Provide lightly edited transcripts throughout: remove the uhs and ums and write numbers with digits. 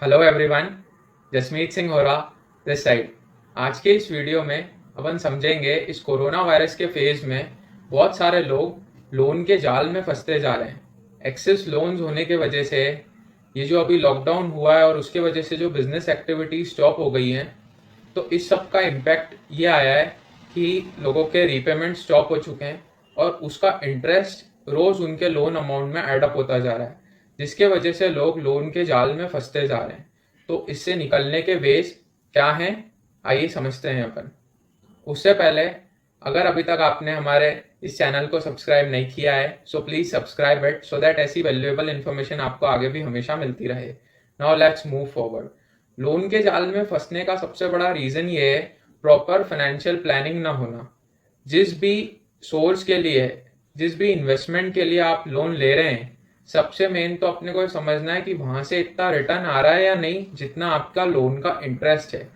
Hello everyone, Jasmeet Singh हो रहा this side. आज के इस वीडियो में अपन समझेंगे इस कोरोना वायरस के फेज में बहुत सारे लोग लोन के जाल में फंसते जा रहे हैं। एक्सेस लोन्स होने के वजह से ये जो अभी लॉकडाउन हुआ है और उसके वजह से जो बिजनेस एक्टिविटी स्टॉप हो गई हैं, तो इस सब का इम्पैक्ट ये आया है कि लोगों के रीपेमेंट स्टॉप हो चुके हैं और उसका इंटरेस्ट रोज उनके लोन अमाउंट में एडअप होता जा रहा है, जिसके वजह से लोग लोन के जाल में फंसते जा रहे हैं। तो इससे निकलने के वेज क्या हैं, आइए समझते हैं अपन। उससे पहले अगर अभी तक आपने हमारे इस चैनल को सब्सक्राइब नहीं किया है, so please subscribe it so that ऐसी वैल्यूएबल इन्फॉर्मेशन आपको आगे भी हमेशा मिलती रहे। Now let's move forward. Loan के जाल में फंसने का सबसे बड़ा रीजन ये है प्रॉपर फाइनेंशियल प्लानिंग ना होना। जिस भी सोर्स के लिए, जिस भी इन्वेस्टमेंट के लिए आप लोन ले रहे हैं, सबसे मेन तो अपने को समझना है कि वहां से इतना रिटर्न आ रहा है या नहीं जितना आपका लोन का इंटरेस्ट है।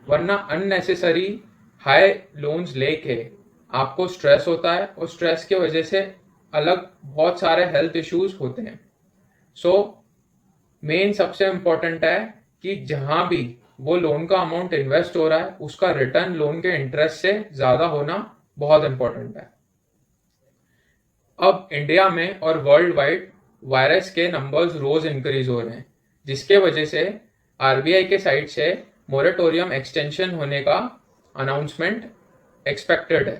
वरना अननेसेसरी हाई लोन्स लेके आपको स्ट्रेस होता है और स्ट्रेस की वजह से अलग बहुत सारे हेल्थ इश्यूज होते हैं। सो मेन सबसे इम्पोर्टेंट है कि जहां भी वो लोन का अमाउंट इन्वेस्ट हो रहा है उसका रिटर्न लोन के इंटरेस्ट से ज्यादा होना बहुत इंपॉर्टेंट है। अब इंडिया में और वर्ल्ड वाइड वायरस के नंबर्स रोज इंक्रीज हो रहे हैं, जिसके वजह से आरबीआई के साइड से मोरेटोरियम एक्सटेंशन होने का अनाउंसमेंट एक्सपेक्टेड है।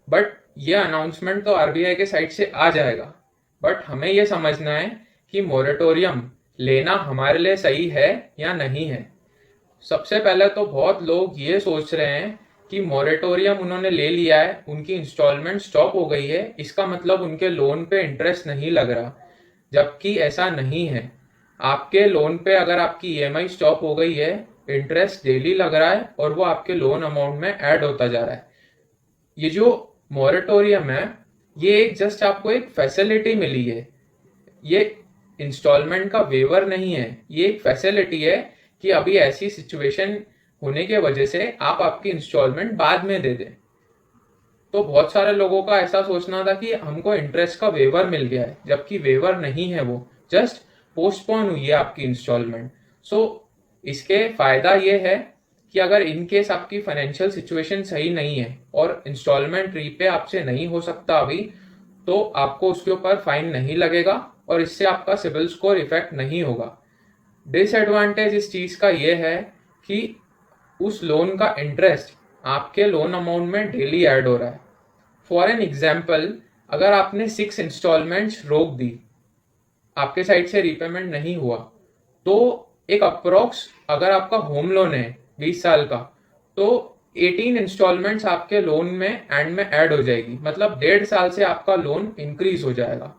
बट ये अनाउंसमेंट तो आरबीआई के साइड से आ जाएगा, बट हमें ये समझना है कि मोरेटोरियम लेना हमारे लिए सही है या नहीं है। सबसे पहले तो बहुत लोग ये सोच रहे हैं कि मोरेटोरियम उन्होंने ले लिया है, उनकी इंस्टॉलमेंट स्टॉप हो गई है, इसका मतलब उनके लोन पे इंटरेस्ट नहीं लग रहा, जबकि ऐसा नहीं है। आपके लोन पे अगर आपकी ईएमआई स्टॉप हो गई है, इंटरेस्ट डेली लग रहा है और वो आपके लोन अमाउंट में ऐड होता जा रहा है। ये जो मोरेटोरियम है, ये एक जस्ट आपको एक फैसिलिटी मिली है, ये इंस्टॉलमेंट का वेवर नहीं है, ये एक फैसिलिटी है कि अभी ऐसी सिचुएशन होने के वजह से आप आपकी इंस्टॉलमेंट बाद में दे दें। तो बहुत सारे लोगों का ऐसा सोचना था कि हमको इंटरेस्ट का वेवर मिल गया है, जबकि वेवर नहीं है, वो जस्ट पोस्टपोन हुई है आपकी इंस्टॉलमेंट। सो इसके फायदा ये है कि अगर इन केस आपकी फाइनेंशियल सिचुएशन सही नहीं है और इंस्टॉलमेंट रीपे आपसे नहीं हो सकता अभी, तो आपको उसके ऊपर फाइन नहीं लगेगा और इससे आपका सिविल स्कोर इफेक्ट नहीं होगा। डिसएडवांटेज इस चीज का ये है कि उस लोन का इंटरेस्ट आपके लोन अमाउंट में डेली ऐड हो रहा है। फॉर एन एग्जाम्पल, अगर आपने 6 इंस्टॉलमेंट्स रोक दी, आपके साइड से रीपेमेंट नहीं हुआ, तो एक अप्रोक्स अगर आपका होम लोन है 20 साल का, तो 18 इंस्टॉलमेंट्स आपके लोन में एंड में ऐड हो जाएगी, मतलब 1.5 साल से आपका लोन इंक्रीज हो जाएगा।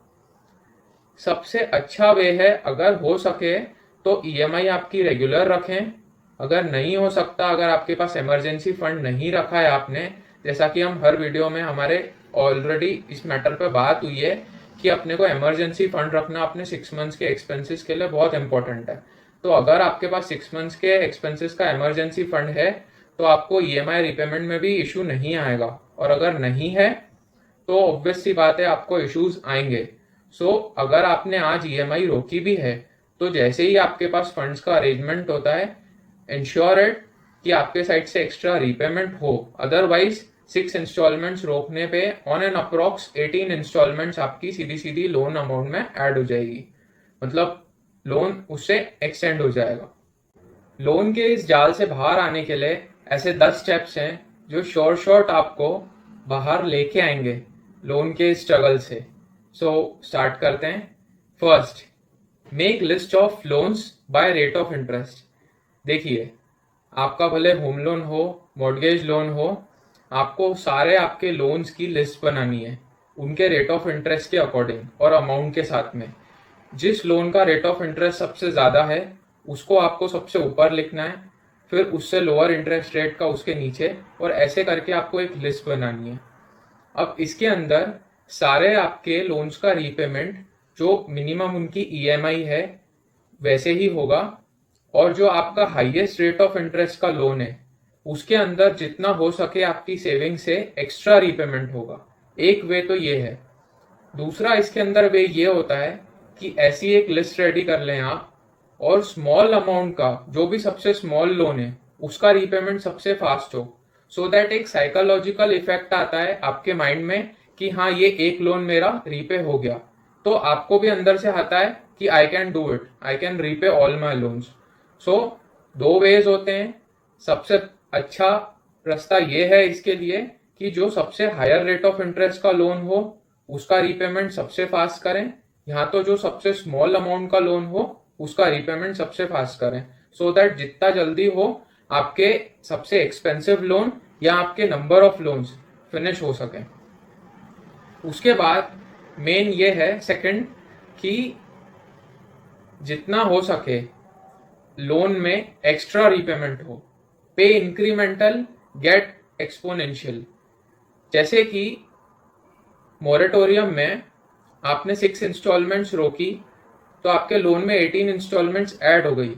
सबसे अच्छा वे है, अगर हो सके तो ईएमआई आपकी रेगुलर रखें। अगर नहीं हो सकता, अगर आपके पास इमरजेंसी फंड नहीं रखा है आपने, जैसा कि हम हर वीडियो में हमारे ऑलरेडी इस मैटर पे बात हुई है कि अपने को इमरजेंसी फंड रखना अपने 6 मंथ्स के एक्सपेंसेस के लिए बहुत इंपॉर्टेंट है। तो अगर आपके पास 6 मंथ्स के एक्सपेंसेस का इमरजेंसी फंड है, तो आपको ईएमआई रिपेमेंट में भी इशू नहीं आएगा, और अगर नहीं है तो ऑब्वियस सी बात है आपको इश्यूज आएंगे। सो अगर आपने आज ईएमआई रोकी भी है, तो जैसे ही आपके पास फंड्स का अरेंजमेंट होता है, इंश्योर इट कि आपके साइड से एक्स्ट्रा रीपेमेंट हो। अदरवाइज 6 इंस्टॉलमेंट्स रोकने पे ऑन एन अप्रोक्स 18 इंस्टॉलमेंट्स आपकी सीधी सीधी लोन अमाउंट में ऐड हो जाएगी, मतलब लोन उससे एक्सटेंड हो जाएगा। लोन के इस जाल से बाहर आने के लिए ऐसे 10 स्टेप्स हैं जो शॉर्ट आपको बाहर लेके आएंगे लोन के स्ट्रगल से। सो स्टार्ट करते हैं। First, make list of loans by rate of interest. देखिए, आपका भले होम लोन हो, मॉर्गेज लोन हो, आपको सारे आपके लोन्स की लिस्ट बनानी है उनके रेट ऑफ इंटरेस्ट के अकॉर्डिंग और अमाउंट के साथ में। जिस लोन का रेट ऑफ इंटरेस्ट सबसे ज़्यादा है उसको आपको सबसे ऊपर लिखना है, फिर उससे लोअर इंटरेस्ट रेट का उसके नीचे, और ऐसे करके आपको एक लिस्ट बनानी है। अब इसके अंदर सारे आपके लोन्स का रीपेमेंट जो मिनिमम उनकी ईएमआई है वैसे ही होगा, और जो आपका हाईएस्ट रेट ऑफ इंटरेस्ट का लोन है उसके अंदर जितना हो सके आपकी सेविंग से एक्स्ट्रा रीपेमेंट होगा। एक वे तो ये है। दूसरा इसके अंदर वे ये होता है कि ऐसी एक लिस्ट रेडी कर लें आप, और स्मॉल अमाउंट का जो भी सबसे स्मॉल लोन है उसका रीपेमेंट सबसे फास्ट हो, सो दैट एक साइकोलॉजिकल इफेक्ट आता है आपके माइंड में कि हाँ ये एक लोन मेरा रीपे हो गया, तो आपको भी अंदर से आता है कि I can do it, I can repay all my loans. So दो वेज होते हैं। सबसे अच्छा रास्ता ये है इसके लिए कि जो सबसे हायर रेट ऑफ इंटरेस्ट का लोन हो उसका रीपेमेंट सबसे फास्ट करें, या तो जो सबसे स्मॉल अमाउंट का लोन हो उसका रीपेमेंट सबसे फास्ट करें, सो दैट जितना जल्दी हो आपके सबसे एक्सपेंसिव लोन या आपके नंबर ऑफ लोन्स फिनिश हो सके। उसके बाद मेन ये है सेकंड कि जितना हो सके लोन में एक्स्ट्रा रीपेमेंट हो, पे इंक्रीमेंटल गेट एक्सपोनेंशियल। जैसे कि मोरेटोरियम में आपने 6 इंस्टॉलमेंट्स रोकी तो आपके लोन में 18 इंस्टॉलमेंट्स ऐड हो गई।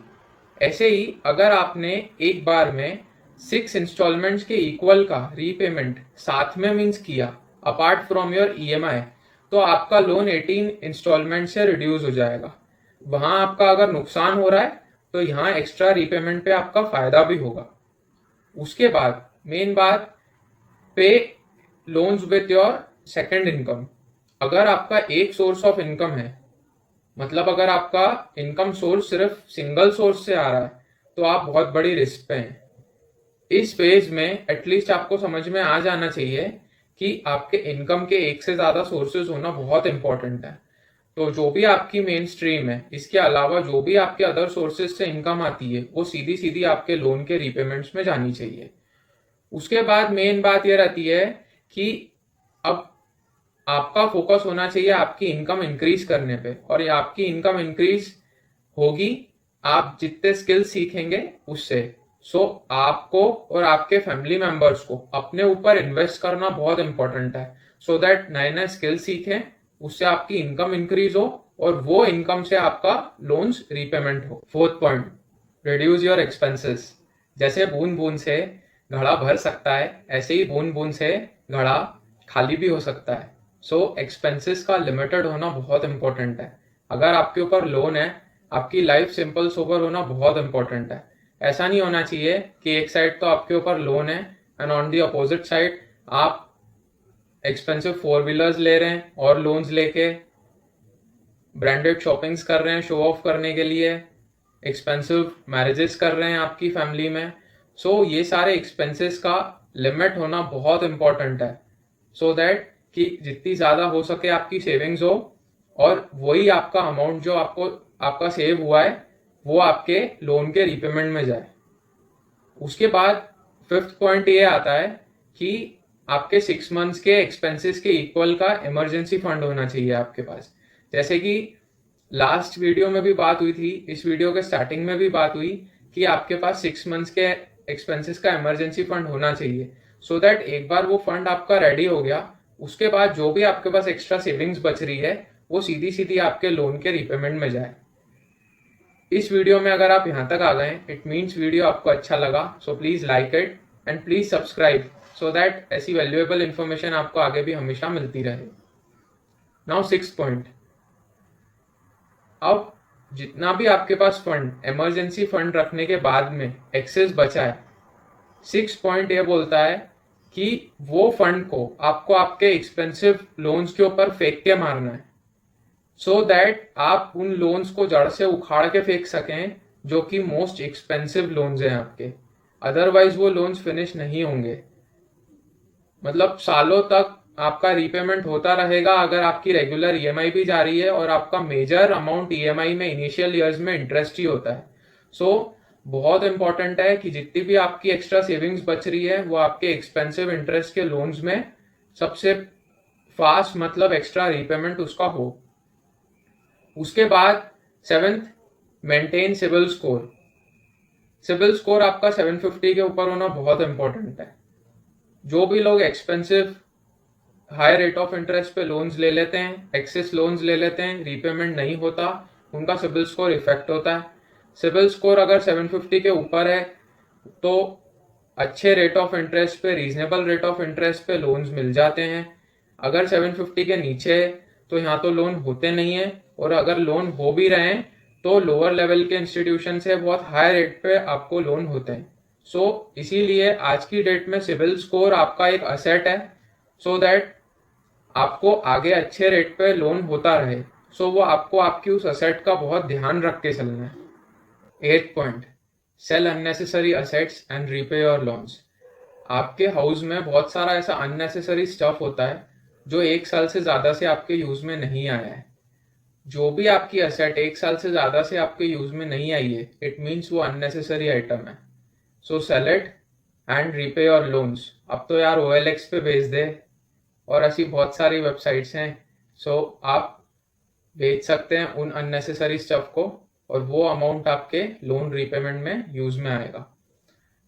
ऐसे ही अगर आपने एक बार में 6 इंस्टॉलमेंट्स के इक्वल का रीपेमेंट साथ में मीन्स किया अपार्ट फ्रॉम योर ईएमआई, तो आपका लोन 18 इंस्टॉलमेंट से रिड्यूस हो जाएगा। वहां आपका अगर नुकसान हो रहा है तो यहाँ एक्स्ट्रा रीपेमेंट पे आपका फायदा भी होगा। उसके बाद मेन बात, पे loans with your second income. अगर आपका एक सोर्स ऑफ इनकम है, मतलब अगर आपका इनकम सोर्स सिर्फ सिंगल सोर्स से आ रहा है, तो आप बहुत बड़ी रिस्क पे हैं। इस फेज में एटलीस्ट आपको समझ में आ जाना चाहिए कि आपके इनकम के एक से ज्यादा सोर्सेज होना बहुत इंपॉर्टेंट है। तो जो भी आपकी मेन स्ट्रीम है, इसके अलावा जो भी आपके अदर सोर्सेज से इनकम आती है वो सीधी सीधी आपके लोन के रीपेमेंट्स में जानी चाहिए। उसके बाद मेन बात यह रहती है कि अब आपका फोकस होना चाहिए आपकी इनकम इंक्रीज करने पे, और ये आपकी इनकम इंक्रीज होगी आप जितने स्किल्स सीखेंगे उससे। सो आपको और आपके फैमिली मेंबर्स को अपने ऊपर इन्वेस्ट करना बहुत इंपॉर्टेंट है, सो दैट नए नए स्किल सीखें, उससे आपकी इनकम इंक्रीज हो और वो इनकम से आपका लोन्स रीपेमेंट हो। Fourth point, reduce your expenses. जैसे बूंद बूंद से घड़ा भर सकता है, ऐसे ही बूंद बूंद से घड़ा खाली भी हो सकता है। सो एक्सपेंसेस का लिमिटेड होना बहुत इंपॉर्टेंट है। अगर आपके ऊपर लोन है, आपकी लाइफ सिंपल सोबर होना बहुत इंपॉर्टेंट है। ऐसा नहीं होना चाहिए कि एक साइड तो आपके ऊपर लोन है and on the opposite side आप एक्सपेंसिव 4 व्हीलर्स ले रहे हैं और लोन्स लेके ब्रांडेड शॉपिंग्स कर रहे हैं शो ऑफ करने के लिए, एक्सपेंसिव मैरिजेस कर रहे हैं आपकी फैमिली में। सो ये सारे एक्सपेंसेस का लिमिट होना बहुत इंपॉर्टेंट है, सो दैट कि जितनी ज्यादा हो सके आपकी सेविंग्स हो और वही आपका अमाउंट जो आपको आपका सेव हुआ है वो आपके लोन के रीपेमेंट में जाए। उसके बाद फिफ्थ पॉइंट ये आता है कि आपके 6 मंथ्स के एक्सपेंसेस के इक्वल का इमरजेंसी फंड होना चाहिए आपके पास। जैसे कि लास्ट वीडियो में भी बात हुई थी, इस वीडियो के स्टार्टिंग में भी बात हुई कि आपके पास 6 मंथ्स के एक्सपेंसेस का इमरजेंसी फंड होना चाहिए, सो दैट एक बार वो फंड आपका रेडी हो गया, उसके बाद जो भी आपके पास एक्स्ट्रा सेविंग्स बच रही है वो सीधी सीधी आपके लोन के रीपेमेंट में जाए। इस वीडियो में अगर आप यहां तक आ गए, इट मीन्स वीडियो आपको अच्छा लगा, so please like it and please subscribe, so that ऐसी वैल्यूएबल इंफॉर्मेशन आपको आगे भी हमेशा मिलती रहे। नाउ 6th पॉइंट, अब जितना भी आपके पास फंड इमरजेंसी फंड रखने के बाद में एक्सेस बचा है, 6th पॉइंट ये बोलता है कि वो फंड को आपको आपके एक्सपेंसिव लोन्स के ऊपर फेंक के मारना है, सो दैट आप उन लोन्स को जड़ से उखाड़ के फेंक सकें जो कि मोस्ट एक्सपेंसिव लोन्स हैं आपके। अदरवाइज वो लोन्स फिनिश नहीं होंगे, मतलब सालों तक आपका रीपेमेंट होता रहेगा अगर आपकी रेगुलर ईएमआई भी जा रही है और आपका मेजर अमाउंट ईएमआई में इनिशियल ईयर्स में इंटरेस्ट ही होता है। सो बहुत इंपॉर्टेंट है कि जितनी भी आपकी एक्स्ट्रा सेविंग्स बच रही है वो आपके एक्सपेंसिव इंटरेस्ट के लोन्स में सबसे फास्ट मतलब एक्स्ट्रा रीपेमेंट उसका हो। उसके बाद 7th, maintain CIBIL score. CIBIL score आपका 750 के ऊपर होना बहुत इंपॉर्टेंट है। जो भी लोग expensive high rate of interest पे लोन्स ले लेते हैं, एक्सेस लोन्स ले लेते हैं, रीपेमेंट नहीं होता, उनका सिबिल स्कोर इफेक्ट होता है। सिबिल स्कोर अगर 750 के ऊपर है तो अच्छे रेट ऑफ इंटरेस्ट पे, रीजनेबल रेट ऑफ इंटरेस्ट पे लोन्स मिल जाते हैं। अगर 750 के नीचे है तो यहाँ तो लोन होते नहीं है, और अगर लोन हो भी रहे हैं तो लोअर लेवल के इंस्टीट्यूशन से बहुत हाई रेट पे आपको लोन होते हैं। इसीलिए आज की डेट में सिविल स्कोर आपका एक असेट है, सो दैट आपको आगे अच्छे रेट पे लोन होता रहे। वो आपको आपकी उस असेट का बहुत ध्यान रख के चलना है। 8th point, sell unnecessary assets and repay your loans. आपके हाउस में बहुत सारा ऐसा अननेसेसरी स्टफ होता है जो 1 साल से ज्यादा से आपके यूज में नहीं आया है। जो भी आपकी असेट 1 साल से ज्यादा से आपके यूज में नहीं आई है, इट मीन्स वो अननेसेसरी आइटम है। Sell it and repay your loans. अब तो यार OLX पे भेज दे और ऐसी बहुत सारी वेबसाइट्स हैं, आप बेच सकते हैं उन अननेसेसरी स्टफ को और वो अमाउंट आपके लोन रीपेमेंट में यूज में आएगा।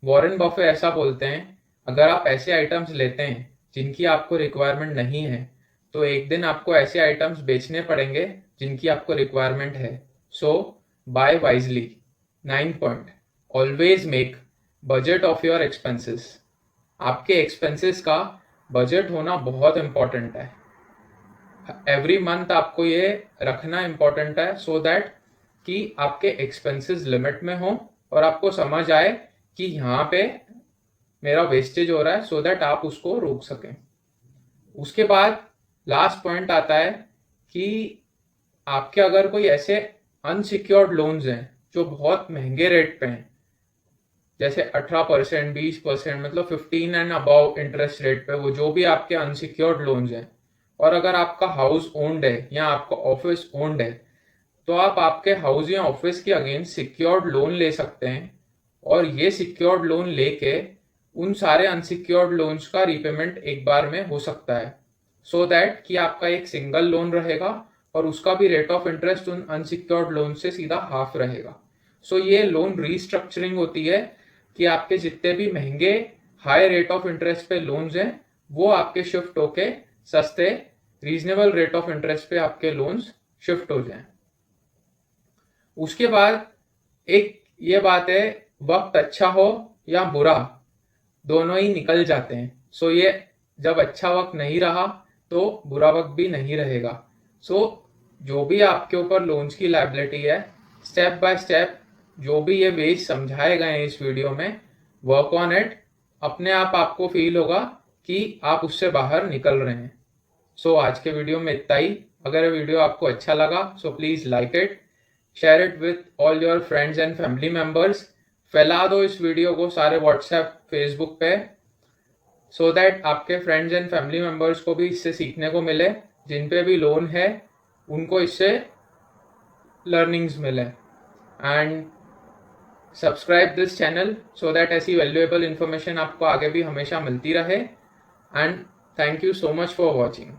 वॉरेन बफे ऐसा बोलते हैं, अगर आप ऐसे आइटम्स लेते हैं जिनकी आपको रिक्वायरमेंट नहीं है, तो एक दिन आपको ऐसे आइटम्स बेचने पड़ेंगे जिनकी आपको रिक्वायरमेंट है। Buy wisely. 9th point, always make budget of your expenses. आपके एक्सपेंसेस का बजट होना बहुत इंपॉर्टेंट है। एवरी मंथ आपको ये रखना इंपॉर्टेंट है, सो दैट कि आपके एक्सपेंसेस लिमिट में हो और आपको समझ आए कि यहाँ पे मेरा वेस्टेज हो रहा है, सो दैट आप उसको रोक सकें। उसके बाद लास्ट पॉइंट आता है कि आपके अगर कोई ऐसे अनसिक्योर्ड लोन्स हैं जो बहुत महंगे रेट पे हैं, जैसे 18%, 20%, मतलब 15 एंड अबव इंटरेस्ट रेट पे, वो जो भी आपके अनसिक्योर्ड लोन्स हैं, और अगर आपका हाउस ओन्ड है या आपका ऑफिस ओन्ड है, तो आप आपके हाउस या ऑफिस के अगेंस्ट सिक्योर्ड लोन ले सकते हैं और ये सिक्योर्ड लोन लेके उन सारे अनसिक्योर्ड लोन्स का रीपेमेंट एक बार में हो सकता है, सो दैट कि आपका एक सिंगल लोन रहेगा और उसका भी रेट ऑफ इंटरेस्ट उन अनसिक्योर्ड लोन से सीधा हाफ रहेगा। ये लोन रीस्ट्रक्चरिंग होती है कि आपके जितने भी महंगे हाई रेट ऑफ इंटरेस्ट पे लोन्स हैं, वो आपके शिफ्ट होके सस्ते रीजनेबल रेट ऑफ इंटरेस्ट पे आपके लोन्स शिफ्ट हो जाएं। उसके बाद एक ये बात है, वक्त अच्छा हो या बुरा, दोनों ही निकल जाते हैं। ये जब अच्छा वक्त नहीं रहा तो बुरा वक्त भी नहीं रहेगा। जो भी आपके ऊपर लोन्स की लायबिलिटी है, स्टेप बाय स्टेप जो भी ये वेज समझाए गए हैं इस वीडियो में, वर्क ऑन इट। अपने आप आपको फील होगा कि आप उससे बाहर निकल रहे हैं। आज के वीडियो में इतना ही। अगर ये वीडियो आपको अच्छा लगा, please like it, share it with all your friends and family members. फैला दो इस वीडियो को सारे व्हाट्सएप, फेसबुक पे, सो दैट आपके फ्रेंड्स एंड फैमिली मेंबर्स को भी इससे सीखने को मिले, जिन पे भी लोन है उनको इससे लर्निंग्स मिले। And subscribe this channel so that ऐसी वैल्यूएबल इंफॉर्मेशन आपको आगे भी हमेशा मिलती रहे। And thank you so much for watching.